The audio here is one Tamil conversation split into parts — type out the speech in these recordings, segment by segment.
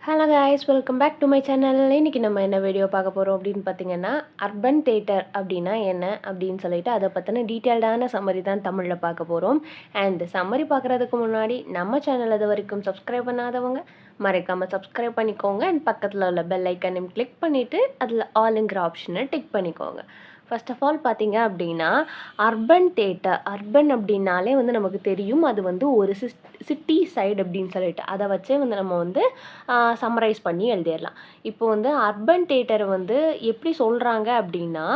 Hello guys, welcome back to my channel. இன்றைக்கி நம்ம என்ன வீடியோ பார்க்க போகிறோம் அப்படின்னு பார்த்தீங்கன்னா, அர்பன் தியேட்டர் அப்படின்னா என்ன அப்படின்னு சொல்லிட்டு அதை பற்றின டீட்டெயில்டான சம்மரி தான் தமிழில் பார்க்க போகிறோம். அண்ட் சம்மரி பார்க்குறதுக்கு முன்னாடி நம்ம சேனல் இது வரைக்கும் சப்ஸ்கிரைப் பண்ணாதவங்க மறக்காமல் சப்ஸ்கிரைப் பண்ணிக்கோங்க. அண்ட் பக்கத்தில் உள்ள பெல் ஐக்கனையும் கிளிக் பண்ணிவிட்டு அதில் ஆளுங்கிற ஆப்ஷனை டிக் பண்ணிக்கோங்க. ஃபர்ஸ்ட் ஆஃப் ஆல் பார்த்தீங்க அப்படின்னா, அர்பன் தியேட்டர் அப்படின்னாலே வந்து நமக்கு தெரியும், அது வந்து ஒரு சிட்டி சைடு அப்படின்னு சொல்லிட்டு அதை வச்சே வந்து நம்ம வந்து சம்மரைஸ் பண்ணி எழுதிடலாம். இப்போ வந்து அர்பன் தியேட்டரை வந்து எப்படி சொல்கிறாங்க அப்படின்னா,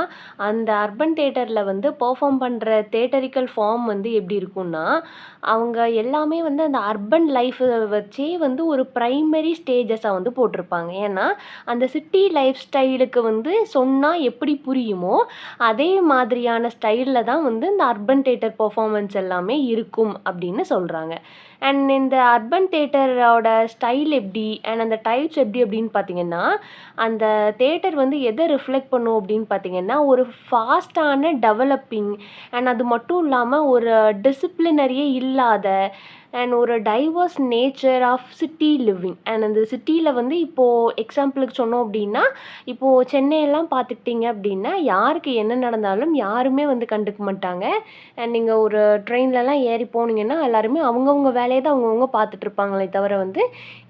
அந்த அர்பன் தியேட்டரில் வந்து பெர்ஃபார்ம் பண்ணுற தியேட்டரிக்கல் ஃபார்ம் வந்து எப்படி இருக்கும்னா, அவங்க எல்லாமே வந்து அந்த அர்பன் லைஃப்பை வச்சே வந்து ஒரு ப்ரைமரி ஸ்டேஜஸாக வந்து போட்டிருப்பாங்க. ஏன்னா அந்த சிட்டி லைஃப் ஸ்டைலுக்கு வந்து சொன்னால் எப்படி புரியுமோ அதே மாதிரியான ஸ்டைலில் தான் வந்து இந்த அர்பன் தியேட்டர் பெர்ஃபார்மன்ஸ் எல்லாமே இருக்கும் அப்படின்னு சொல்கிறாங்க. அண்ட் இந்த அர்பன் தியேட்டரோட ஸ்டைல் எப்படி அண்ட் அந்த டைப்ஸ் எப்படி அப்படின்னு பார்த்தீங்கன்னா, அந்த தியேட்டர் வந்து எதை ரிஃப்ளெக்ட் பண்ணும் அப்படின்னு பார்த்தீங்கன்னா, ஒரு ஃபாஸ்ட்டான டெவலப்பிங் அண்ட் அது மட்டும் இல்லாமல் ஒரு டிசிப்ளினரியே இல்லாத அண்ட் ஒரு diverse nature of city living. And அந்த சிட்டியில் வந்து இப்போது எக்ஸாம்பிளுக்கு சொன்னோம் அப்படின்னா, இப்போது சென்னையெல்லாம் பார்த்துக்கிட்டிங்க அப்படின்னா யாருக்கு என்ன நடந்தாலும் யாருமே வந்து கண்டுக்க மாட்டாங்க. அண்ட் நீங்கள் ஒரு ட்ரெயின்லலாம் ஏறி போனீங்கன்னா எல்லாருமே அவங்கவுங்க வேலையை தான் அவங்கவுங்க பார்த்துட்ருப்பாங்களே தவிர வந்து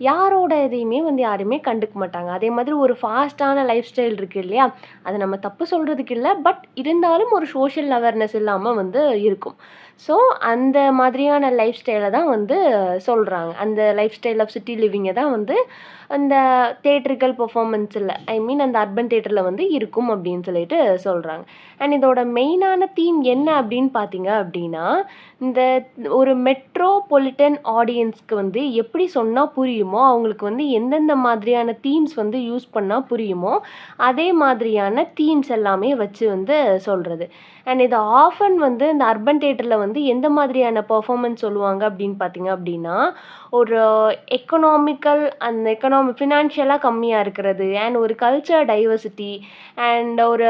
யாரோட இதையுமே வந்து யாருமே கண்டுக்க மாட்டாங்க. அதே மாதிரி ஒரு ஃபாஸ்ட்டான லைஃப் ஸ்டைல் இருக்குது இல்லையா, அது நம்ம தப்பு சொல்கிறதுக்கு இல்லை, பட் இருந்தாலும் ஒரு சோஷியல் அவேர்னஸ் இல்லாமல் வந்து இருக்கும். ஸோ அந்த மாதிரியான லைஃப் ஸ்டைலை தான் வந்து சொல்கிறாங்க. அந்த லைஃப் ஸ்டைல் ஆஃப் சிட்டி லிவிங்கை தான் வந்து அந்த தியேட்ரிக்கல் பெர்ஃபார்மன்ஸில் அந்த அர்பன் தியேட்டரில் வந்து இருக்கும் அப்படின்னு சொல்லிட்டு சொல்கிறாங்க. அண்ட் இதோட மெயினான தீம் என்ன அப்படின்னு பார்த்தீங்க அப்படின்னா, இந்த ஒரு மெட்ரோபொலிட்டன் ஆடியன்ஸ்க்கு வந்து எப்படி சொன்னால் புரியுமோ, அவங்களுக்கு வந்து எந்தெந்த மாதிரியான தீம்ஸ் வந்து யூஸ் பண்ணால் புரியுமோ அதே மாதிரியான தீம்ஸ் எல்லாமே வச்சு வந்து சொல்கிறது. அண்ட் இது ஆஃபன் வந்து இந்த அர்பன் தியேட்டரில் வந்து எந்த மாதிரியான பெர்ஃபார்மன்ஸ் சொல்லுவாங்க அப்படின்னு பார்த்தீங்க அப்படின்னா, ஒரு ஃபினான்ஷியலாக கம்மியாக இருக்கிறது அண்ட் ஒரு கல்ச்சர் டைவர்சிட்டி அண்ட் ஒரு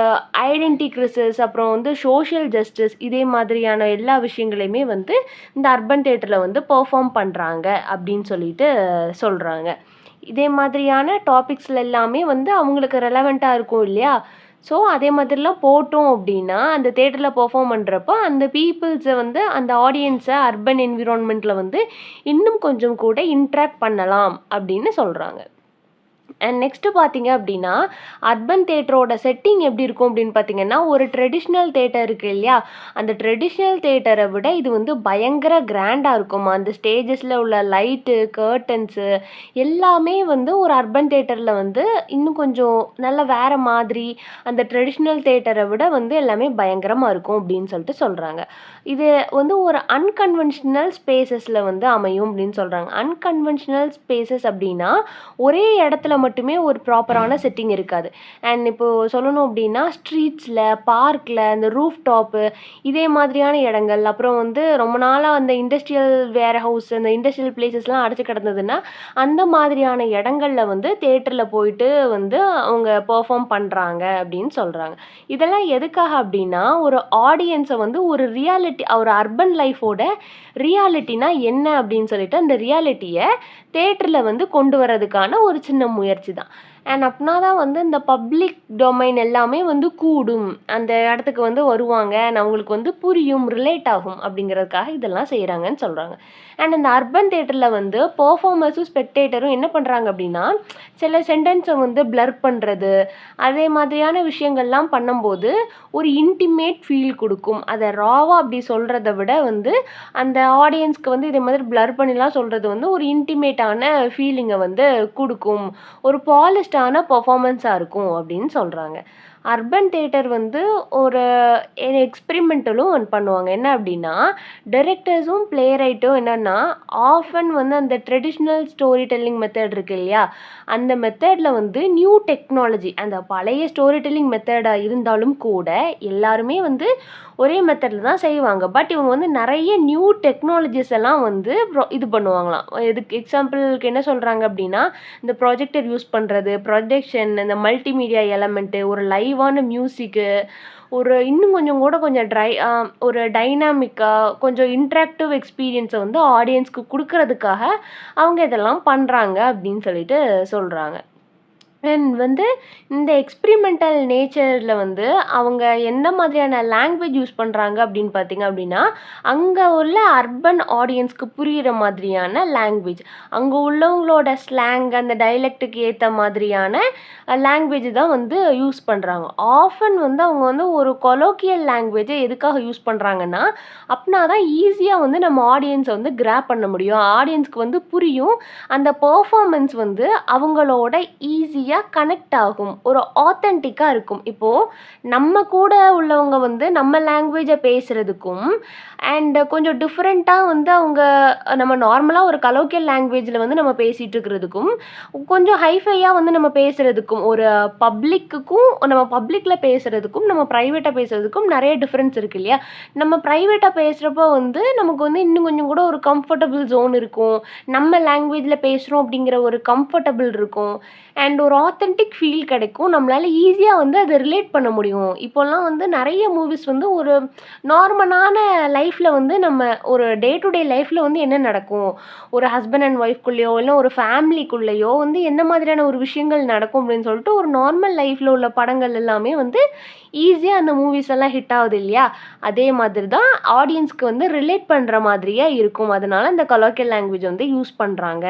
ஐடென்டி கிரிசிஸ், அப்புறம் வந்து சோஷியல் ஜஸ்டிஸ், இதே மாதிரியான எல்லா விஷயங்களையுமே வந்து இந்த அர்பன் தியேட்டரில் வந்து பெர்ஃபார்ம் பண்ணுறாங்க அப்படின்னு சொல்லிட்டு சொல்கிறாங்க. இதே மாதிரியான டாபிக்ஸில் எல்லாமே வந்து அவங்களுக்கு ரெலவெண்ட்டாக இருக்கும் இல்லையா. ஸோ அதே மாதிரிலாம் போட்டோம் அப்படின்னா அந்த தேட்டரில் பெர்ஃபார்ம் பண்ணுறப்போ அந்த பீப்புள்ஸை வந்து அந்த ஆடியன்ஸை அர்பன் என்விரான்மெண்ட்டில் வந்து இன்னும் கொஞ்சம் கூட இன்ட்ராக்ட் பண்ணலாம் அப்படின்னு சொல்கிறாங்க. அண்ட் நெக்ஸ்ட்டு பார்த்தீங்க அப்படின்னா, அர்பன் தியேட்டரோட செட்டிங் எப்படி இருக்கும் அப்படின்னு பார்த்தீங்கன்னா, ஒரு ட்ரெடிஷ்னல் தியேட்டர் இருக்குது இல்லையா, அந்த ட்ரெடிஷ்னல் தியேட்டரை விட இது வந்து பயங்கர கிராண்டாக இருக்கும். அந்த ஸ்டேஜஸில் உள்ள லைட்டு, கர்டன்ஸு எல்லாமே வந்து ஒரு அர்பன் தியேட்டரில் வந்து இன்னும் கொஞ்சம் நல்லா வேறு மாதிரி அந்த ட்ரெடிஷ்னல் தியேட்டரை விட வந்து எல்லாமே பயங்கரமாக இருக்கும் அப்படின்னு சொல்லிட்டு சொல்கிறாங்க. இது வந்து ஒரு அன்கன்வென்ஷனல் ஸ்பேசஸில் வந்து அமையும் அப்படின்னு சொல்கிறாங்க. அன்கன்வென்ஷனல் ஸ்பேசஸ் அப்படின்னா ஒரே இடத்துல மட்டுமே ஒரு ப்ராப்பரான செட்டிங் இருக்காது. அண்ட் இப்போது சொல்லணும் அப்படின்னா ஸ்ட்ரீட்ஸில், பார்க்கில், இந்த ரூஃப் டாப்பு, இதே மாதிரியான இடங்கள், அப்புறம் வந்து ரொம்ப நாளாக அந்த இண்டஸ்ட்ரியல் வேர் ஹவுஸ், அந்த இண்டஸ்ட்ரியல் பிளேசஸ்லாம் அடைச்சி கிடந்ததுன்னா அந்த மாதிரியான இடங்களில் வந்து தியேட்டரில் போயிட்டு வந்து அவங்க பெர்ஃபார்ம் பண்ணுறாங்க அப்படின்னு சொல்கிறாங்க. இதெல்லாம் எதுக்காக அப்படின்னா, ஒரு ஆடியன்ஸை வந்து ஒரு ஒரு அர்பன் லைஃபோட ரியாலிட்டினா என்ன அப்படின்னு சொல்லிட்டு அந்த ரியாலிட்டியை தியேட்டரில் வந்து கொண்டு வரதுக்கான ஒரு சின்ன முயற்சி தான். அண்ட் அப்படின்னா தான் வந்து இந்த பப்ளிக் டொமைன் எல்லாமே வந்து கூடும், அந்த இடத்துக்கு வந்து வருவாங்க அண்ட் அவங்களுக்கு வந்து புரியும், ரிலேட் ஆகும் அப்படிங்கிறதுக்காக இதெல்லாம் செய்கிறாங்கன்னு சொல்கிறாங்க. அண்ட் இந்த அர்பன் தியேட்டரில் வந்து பெர்ஃபார்மர்ஸும் ஸ்பெக்டேட்டரும் என்ன பண்ணுறாங்க அப்படின்னா, சில சென்டென்ஸை வந்து பிளர் பண்ணுறது, அதே மாதிரியான விஷயங்கள்லாம் பண்ணும்போது ஒரு இன்டிமேட் ஃபீல் கொடுக்கும். அதை ராவாக அப்படி சொல்கிறத விட வந்து அந்த ஆடியன்ஸ்க்கு வந்து இதே மாதிரி பிளர் பண்ணிலாம் சொல்கிறது வந்து ஒரு இன்டிமேட்டான ஃபீலிங்கை வந்து கொடுக்கும், ஒரு பாலிஷ்டான பெர்ஃபார்மன்ஸாக இருக்கும் அப்படின்னு சொல்கிறாங்க. அர்பன் தியேட்டர் வந்து ஒரு எக்ஸ்பெரிமெண்டலும் ஒன்று பண்ணுவாங்க. என்ன அப்படின்னா, டைரக்டர்ஸும் ப்ளே ரைட்டும் என்னென்னா ஆஃபன் வந்து அந்த ட்ரெடிஷ்னல் ஸ்டோரி டெல்லிங் மெத்தட் இருக்குது இல்லையா, அந்த மெத்தடில் வந்து நியூ டெக்னாலஜி, அந்த பழைய ஸ்டோரி டெல்லிங் மெத்தடாக இருந்தாலும் கூட எல்லாருமே வந்து ஒரே மெத்தடில் தான் செய்வாங்க. பட் இவங்க வந்து நிறைய நியூ டெக்னாலஜிஸ் எல்லாம் வந்து இது பண்ணுவாங்களாம். இதுக்கு எக்ஸாம்பிளுக்கு என்ன சொல்கிறாங்க அப்படின்னா, இந்த ப்ராஜெக்டர் யூஸ் பண்ணுறது, ப்ரொஜெக்ஷன், இந்த மல்டிமீடியா எலமெண்ட்டு, ஒரு லைவ் லைவான மியூசிக்கு, ஒரு இன்னும் கொஞ்சம் கூட கொஞ்சம் ஒரு டைனாமிக்கா, கொஞ்சம் இன்டராக்டிவ் எக்ஸ்பீரியன்ஸ வந்து ஆடியன்ஸ்க்கு குடுக்குறதுக்காக, அவங்க இதெல்லாம் பண்றாங்க அப்படின்னு சொல்லிட்டு சொல்றாங்க. அண்ட் வந்து இந்த எக்ஸ்பிரிமெண்டல் நேச்சர்ல வந்து அவங்க எந்த மாதிரியான லாங்குவேஜ் யூஸ் பண்றாங்க அப்படின்னு பார்த்தீங்க அப்படின்னா, அங்க உள்ள அர்பன் ஆடியன்ஸ்க்கு புரியிற மாதிரியான லாங்குவேஜ். அங்க உள்ளவங்களோட ஸ்லாங், அந்த டயலெக்ட்டுக்கு ஏத்த மாதிரியான லாங்குவேஜ் தான் வந்து யூஸ் பண்றாங்க. ஆஃபன் வந்து அவங்க வந்து ஒரு கொலோக்கியல் லாங்குவேஜ எதுக்காக யூஸ் பண்றாங்கன்னா, அப்பனா தான் ஈஸியா வந்து நம்ம ஆடியன்ஸ வந்து கிராப் பண்ண முடியும். ஆடியன்ஸ்க்கு வந்து புரியும். அந்த பெர்ஃபார்மன்ஸ் வந்து அவங்களோட ஈஸியா கனெக்ட் ஆகும். ஒரு ஆத்தென்டிக்கா இருக்கும். இப்போ நம்ம கூட உள்ளவங்க வந்து நம்ம லாங்குவேஜ பேசுறதுக்கும், அண்ட் கொஞ்சம் டிஃபரெண்ட்டா வந்து அவங்க நம்ம நார்மலா ஒரு கலோக்கியல் லாங்குவேஜ்ல வந்து நம்ம பேசிட்டு இருக்கிறதுக்கும், கொஞ்சம் ஹைஃபையா வந்து நம்ம பேசுறதுக்கும், ஒரு பப்ளிக்குக்கும் நம்ம பப்ளிக்ல பேசுறதுக்கும், நம்ம பிரைவேட்டா பேசுறதுக்கும் நெறைய டிஃபரன்ஸ் இருக்கு இல்லையா? நம்ம பிரைவேட்டா பேசுறப்போ வந்து நமக்கு வந்து இன்னும் கொஞ்சம் கூட ஒரு கம்ஃபர்டபுள் ஜோன் இருக்கும். நம்ம லாங்குவேஜ்ல பேசுறோம் அப்படிங்கிற ஒரு கம்ஃபர்டபுள் இருக்கும். அண்ட் ஒரு ஆத்தென்டிக் ஃபீல் கிடைக்கும். நம்மளால ஈஸியா வந்து அத ரிலேட் பண்ண முடியும். இப்போலாம் வந்து நெறைய மூவிஸ் வந்து ஒரு நார்மலான லைஃப்ல வந்து நம்ம ஒரு டே டு டே லைஃப்ல வந்து என்ன நடக்கும்? ஒரு ஹஸ்பண்ட் அண்ட் ஒய்ஃப்குள்ளயோ, இல்ல ஒரு ஃபேமிலிக்குள்ளயோ வந்து என்ன மாதிரியான ஒரு விஷயங்கள் நடக்கும் அப்படின்னு சொல்லிட்டு ஒரு நார்மல் லைஃப்ல உள்ள படங்கள் எல்லாமே வந்து ஈஸியா அந்த மூவிஸ் எல்லாம் ஹிட் ஆகுது இல்லையா? அதே மாதிரி தான் ஆடியன்ஸ்க்கு வந்து ரிலேட் பண்ற மாதிரியே இருக்கும். அதனால இந்த கொலோக்கியல் லாங்குவேஜ் வந்து யூஸ் பண்றாங்க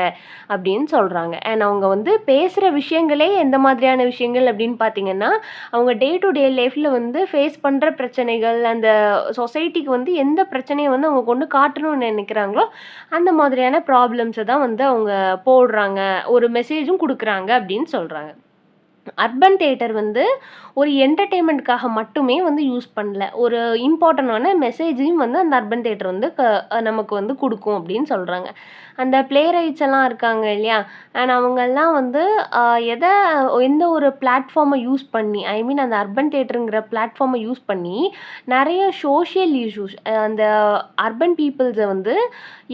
அப்படின்னு சொல்றாங்க. அண்ட் அவங்க வந்து பேசுற விஷயங்களே எந்த மாதிரியான விஷயங்கள் அப்படின்னு பார்த்தீங்கன்னா, அவங்க டே டு டே லைஃப்ல வந்து ஃபேஸ் பண்ற பிரச்சனைகள், அந்த சொசைட்டிக்கு வந்து எந்த பிரச்சனைய வந்து அவங்க கொண்டு காட்டணும்னு நினைக்கிறாங்களோ, அந்த மாதிரியான ப்ராப்ளம்ஸ தான் வந்து அவங்க போடுறாங்க. ஒரு மெசேஜும் குடுக்குறாங்க அப்படின்னு சொல்றாங்க. அர்பன் தியேட்டர் வந்து ஒரு என்டர்டெயின்மெண்ட்காக மட்டுமே வந்து யூஸ் பண்ணல. ஒரு இம்பார்ட்டன்டான மெசேஜையும் வந்து அந்த அர்பன் தியேட்டர் வந்து நமக்கு வந்து குடுக்கும் அப்படின்னு சொல்றாங்க. அந்த ப்ளே ரைட்ஸ் எல்லாம் இருக்காங்க இல்லையா? அண்ட் அவங்கெல்லாம் வந்து அ எத எந்த ஒரு பிளாட்ஃபார்ம யூஸ் பண்ணி, ஐ மீன் அந்த அர்பன் தியேட்டர்ங்கிற பிளாட்ஃபார்ம யூஸ் பண்ணி நெறைய சோஷியல் இஷ்யூஸ், அந்த அர்பன் பீப்பிள்ஸ வந்து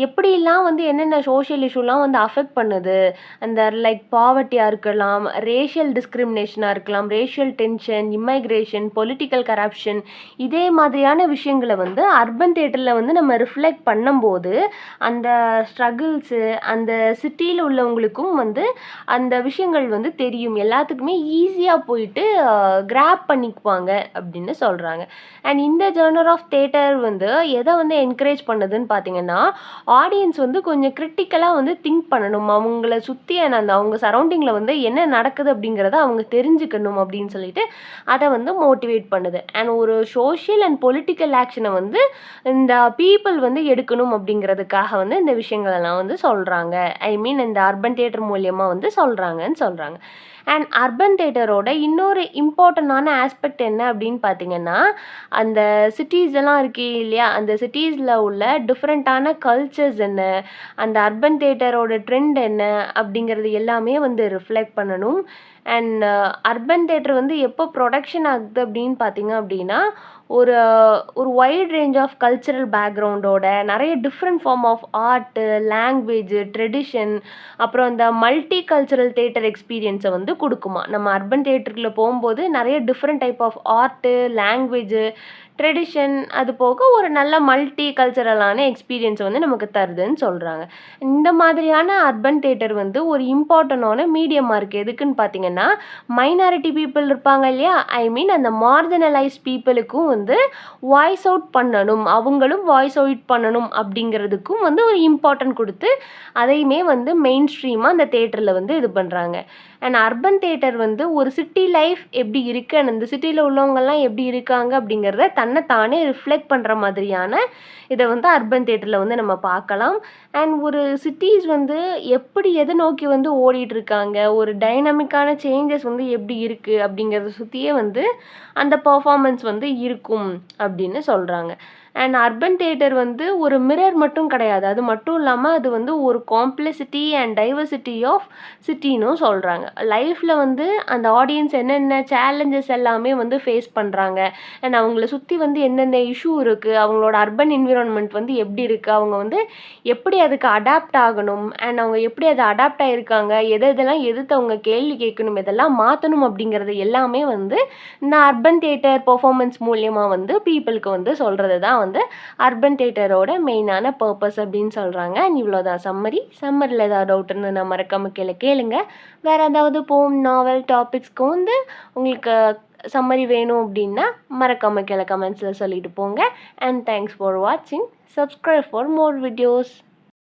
எப்படிலாம் வந்து என்னென்ன சோஷியல் இஷ்யூலாம் வந்து அஃபெக்ட் பண்ணுது, அந்த லைக் பாவர்ட்டியா இருக்கலாம், ரேஷியல் டிஸ்கிரிமினேஷனா இருக்கலாம், ரேஷியல் டென்ஷன், இமைக்ரேஷன், பொலிட்டிக்கல் கரப்ஷன், இதே மாதிரியான விஷயங்கள வந்து அர்பன் தியேட்டர்ல வந்து நம்ம ரிஃப்ளெக்ட் பண்ணும்போது, அந்த ஸ்ட்ரகிள்ஸு, அந்த சிட்டியில உள்ளவங்களுக்கும் வந்து அந்த விஷயங்கள் வந்து தெரியும். எல்லாத்துக்குமே ஈஸியா போயிட்டு கிராப் பண்ணிக்குவாங்க அப்படின்னு சொல்றாங்க. அண்ட் இந்த ஜர்னர் ஆஃப் தியேட்டர் வந்து எத வந்து என்கரேஜ் பண்ணுதுன்னு பார்த்தீங்கன்னா, ஆடியன்ஸ் வந்து கொஞ்சம் கிரிட்டிக்கலா வந்து திங்க் பண்ணணும். அவங்கள சுத்தியான அந்த அவங்க சரவுண்டிங்ல வந்து என்ன நடக்குது அப்படிங்கிறத அவங்க தெரிஞ்சுக்கணும் அப்படின்னு சொல்லிட்டு, அத வந்து மோட்டிவேட் பண்ணுது. அண்ட் ஒரு சோஷியல் அண்ட் பொலிட்டிக்கல் ஆக்ஷன வந்து இந்த பீப்பிள் வந்து எடுக்கணும் அப்படிங்கிறதுக்காக வந்து இந்த விஷயங்கள் எல்லாம் வந்து சொல்றாங்க. ஐ மீன் இந்த அர்பன் தியேட்டர் மூலியமா வந்து சொல்றாங்கன்னு சொல்றாங்க. அண்ட் அர்பன் தியேட்டரோட இன்னொரு இம்பார்ட்டன்டான ஆஸ்பெக்ட் என்ன அப்படின்னு பார்த்தீங்கன்னா, அந்த சிட்டீஸ் எல்லாம் இருக்கு இல்லையா? அந்த சிட்டீஸ்ல உள்ள டிஃபரெண்ட்டான கல்ச்சர்ஸ் என்ன? அந்த அர்பன் தியேட்டரோட ட்ரெண்ட் என்ன? அப்படிங்கிறது எல்லாமே வந்து ரிஃப்ளெக்ட் பண்ணணும். அண்ட் அர்பன் தியேட்டர் வந்து எப்போ ப்ரொடக்ஷன் ஆகுது அப்படின்னு பார்த்தீங்க அப்படின்னா, ஒரு ஒரு வைட் ரேஞ்ச் ஆஃப் கல்ச்சரல் பேக்ரவுண்டோட நெறைய different form of art, language, tradition, அப்புறம் இந்த மல்டி கல்ச்சரல் தியேட்டர் எக்ஸ்பீரியன்ஸ வந்து குடுக்குமாம். நம்ம அர்பன் தியேட்டருக்குள்ள போம்போது நெறைய different type of art, language, tradition, அது போக ஒரு நல்ல மல்டி கல்ச்சரலான எக்ஸ்பீரியன்ஸ வந்து நமக்கு தருதுன்னு சொல்றாங்க. இந்த மாதிரியான அர்பன் தியேட்டர் வந்து ஒரு இம்பார்ட்டன்டான மீடியமா இருக்கு. எதுக்குன்னு பார்த்தீங்கன்னா, மைனாரிட்டி பீப்பிள் இருப்பாங்க இல்லையா? ஐ மீன் அந்த மார்ஜினலைஸ்ட் பீப்பிளுக்கும் வந்து வாய்ஸ் அவுட் பண்ணணும். அவங்களும் வாய்ஸ் அவுட் பண்ணணும் அப்படிங்கிறதுக்கும் வந்து ஒரு இம்பார்ட்டன்ட் குடுத்து, அதையுமே வந்து மெயின் ஸ்ட்ரீமா அந்த தியேட்டர்ல வந்து இது பண்றாங்க. அண்ட் அர்பன் தியேட்டர் வந்து ஒரு சிட்டி லைஃப் எப்படி இருக்கு, அண்ட் அந்த சிட்டில உள்ளவங்கலாம் எப்படி இருக்காங்க அப்படிங்கிறத தன்ன தானே ரிஃப்ளெக்ட் பண்ற மாதிரியான இத வந்து அர்பன் தியேட்டர்ல வந்து நம்ம பார்க்கலாம். அண்ட் ஒரு சிட்டீஸ் வந்து எப்படி எத நோக்கி வந்து ஓடிட்டுருக்காங்க, ஒரு டைனமிக்கான சேஞ்சஸ் வந்து எப்படி இருக்கு அப்படிங்கிறத சுத்தியே வந்து அந்த பெர்ஃபார்மன்ஸ் வந்து இருக்கும் அப்படின்னு சொல்றாங்க. அண்ட் அர்பன் தியேட்டர் வந்து ஒரு மிரர் மட்டும் கிடையாது. அது மட்டும் இல்லாம அது வந்து ஒரு காம்ப்ளெக்சிட்டி அண்ட் டைவர்சிட்டி ஆஃப் சிட்டின்னும் சொல்றாங்க. லைஃப்ல வந்து அந்த ஆடியன்ஸ் என்னென்ன சேலஞ்சஸ் எல்லாமே வந்து ஃபேஸ் பண்றாங்க. அண்ட் அவங்கள சுத்தி வந்து என்னென்ன இஷ்யூ இருக்கு, அவங்களோட அர்பன் என்விரான்மெண்ட் வந்து எப்படி இருக்கு, அவங்க வந்து எப்படி அதுக்கு அடாப்ட் ஆகணும், அண்ட் அவங்க எப்படி அது அடாப்ட் ஆயிருக்காங்க, எதெல்லாம் எதிர்த்து அவங்க கேள்வி கேட்கணும், இதெல்லாம் மாத்தணும் அப்படிங்கிறது எல்லாமே வந்து இந்த அர்பன் தியேட்டர் பெர்ஃபார்மன்ஸ் மூலியமா வந்து பீப்பிளுக்கு வந்து சொல்றது தான் வந்து அர்பன் தியேட்டரோட மெயினான பர்பஸ் அப்படின்னு சொல்றாங்க. அண்ட் இவ்வளோதான் சம்மரி. சம்மரியில் ஏதாவது டவுட் இருந்தால் நான் மறக்காம கேளுங்க. வேற ஏதாவது போம் நாவல் டாபிக்ஸ்க்கு வந்து உங்களுக்கு சம்மரி வேணும் அப்படின்னா மறக்காம கீழே கமெண்ட்ஸில் சொல்லிட்டு போங்க. அண்ட் தேங்க்ஸ் ஃபார் வாட்சிங். Subscribe for more videos.